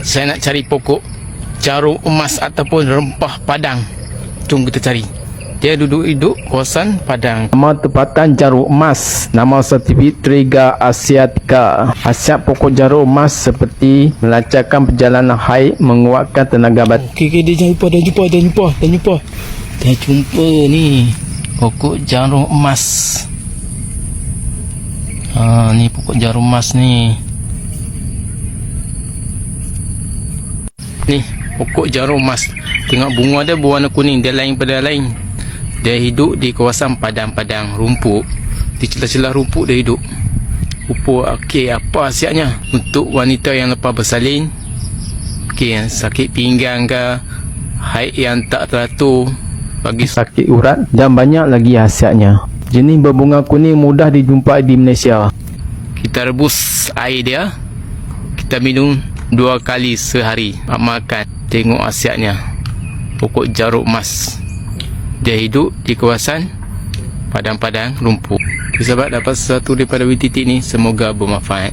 Saya nak cari pokok jarum emas ataupun rempah padang. Jom kita cari. Dia duduk kawasan padang. Nama tempatan jarum emas, nama sativit Triga asiatica. Khasiat pokok jarum emas seperti melancarkan perjalanan haid, menguatkan tenaga batin. Okey, dia dah jumpa ni pokok jarum emas. Ni pokok jarum emas ni. Ni pokok jarum emas. Tengok bunga dia berwarna kuning, dia lain pada lain. Dia hidup di kawasan padang-padang rumput. Di celah-celah rumput dia hidup. Okey, apa khasiatnya? Untuk wanita yang lepas bersalin, okey, yang sakit pinggang ke, haid yang tak teratur, bagi sakit urat, dan banyak lagi khasiatnya. Jenis berbunga kuning mudah dijumpai di Malaysia. Kita rebus air dia, kita minum 2 kali sehari. Makan, tengok khasiatnya. Pokok jarum emas. Dia hidup di kawasan padang-padang rumput. Okay, sahabat, dapat sesuatu daripada video titik ni, semoga bermanfaat.